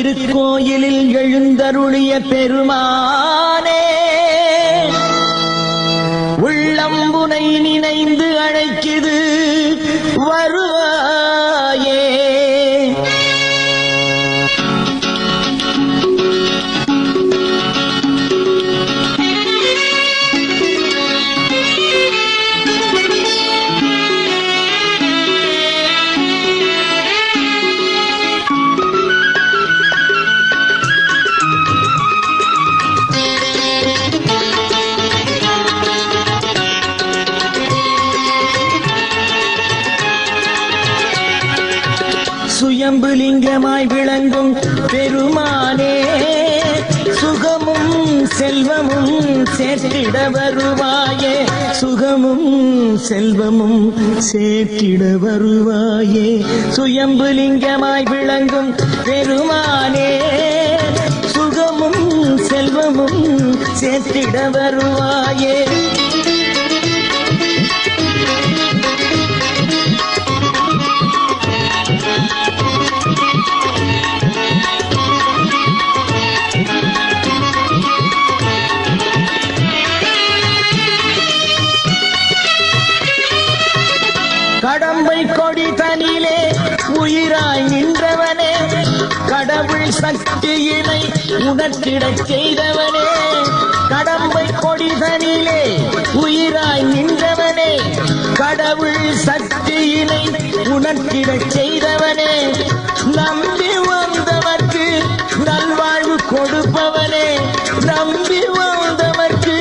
திருக்கோயிலில் எழுந்தருளிய பெருமானே, உள்ளம்புனை நினைந்து அழைக்குது வருவாயே. சுயம்புலிங்கமாய் விளங்கும் பெருமானே, சுகமும் செல்வமும் சேர்த்திட வருவாயே. சுகமும் செல்வமும் சேர்த்திட வருவாயே. சுயம்புலிங்கமாய் விளங்கும் பெருமானே, சுகமும் செல்வமும் சேர்த்திட வருவாயே. கடம்பை கொடி தனிலே உயிராய் நின்றவனே, கடவுள் சக்தியினை உணர்த்திடச் செய்தவனே. கடம்பை கொடி தனிலே உயிராய் நின்றவனே, கடவுள் சக்தியினை உணர்த்திடச் செய்தவனே. நம்பி வந்தவர்க்கு நல்வாழ்வு கொடுப்பவனே, நம்பி வந்தவர்க்கு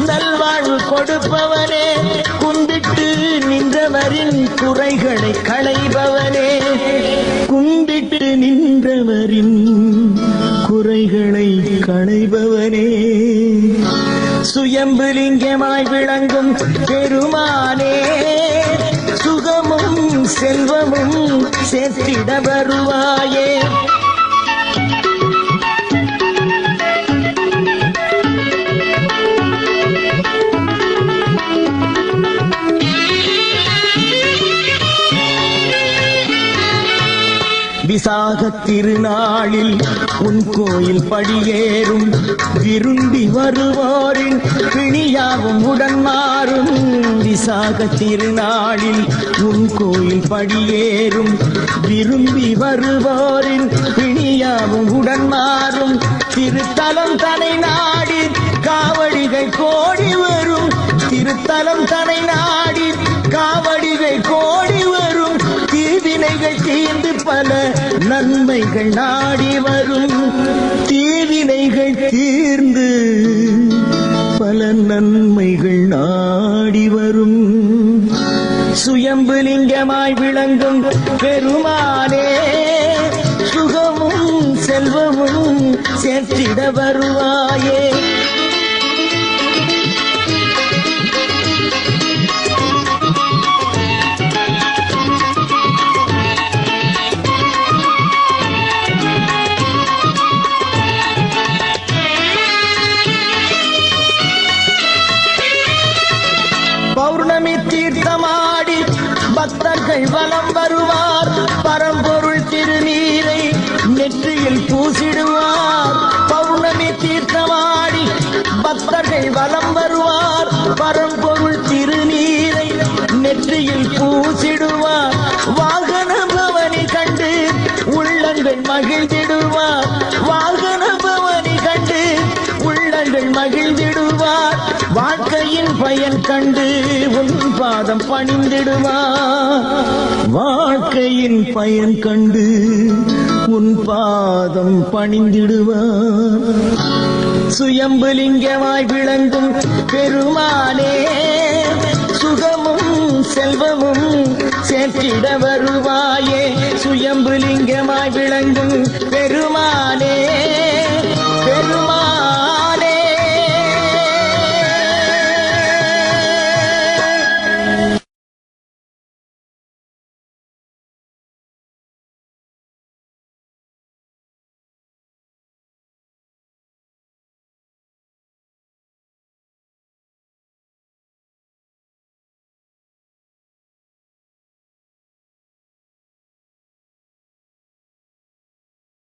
நல்வாழ்வு கொடுப்பவனே. கும்பிட்டு நின்றவரின் குறைகளை களைபவனே, கும்பிட்டு நின்றவரின் குறைகளை களைபவனே. சுயம்புலிங்கமாய் விளங்கும் பெருமானே, சுகமும் செல்வமும் சேர்த்திட வருவாயே. விசாக திருநாளில் உன் கோயில் படியேறும் விரும்பி வருவோரின் பிணியாவும் உடன் மாறும். விசாக திருநாளில் உன் கோயில் படியேறும் விரும்பி வருவோரின் பிணியாவும் உடன் மாறும். திருத்தலம் தனை நாடி காவடிகள் கோடி வரும். திருத்தலம் தனை நாடி காவடிகள் கோடி வரும். தீவினைகள் தீர்ந்து பல நன்மைகள் நாடி வரும். தீவினைகள் தீர்ந்து பல நன்மைகள் நாடி வரும். சுயம்புலிங்கமாய் விளங்கும் பெருமானே, சுகமும் செல்வமும் சேர்த்திட வருவாயே. பௌர்ணமி தீர்த்தமாடி பக்தர்கள் வலம் வருவார். பரம்பொருள் திருநீரை நெற்றியில் பூசிடுவார். பௌர்ணமி தீர்த்தமாடி பக்தர்கள் வலம் வருவார். பரம்பொருள் திருநீரை நெற்றியில் பூசிடுவார். வாகன பவனி கண்டு உள்ளங்கள் மகிழ்ந்திடுவார். வாகன பவனி கண்டு உள்ளங்கள் மகிழ்ந்திடுவார். வாழ்க்கையின் பயன் கண்டு உன் பாதம் பணிந்திடுவார். வாழ்க்கையின் பயன் கண்டு உன் பாதம் பணிந்திடுவார். சுயம்புலிங்கமாய் விளங்கும் பெருமானே, சுகமும் செல்வமும் சேர்த்திட வருவாயே. சுயம்புலிங்கமாய் விளங்கும் பெருமானே,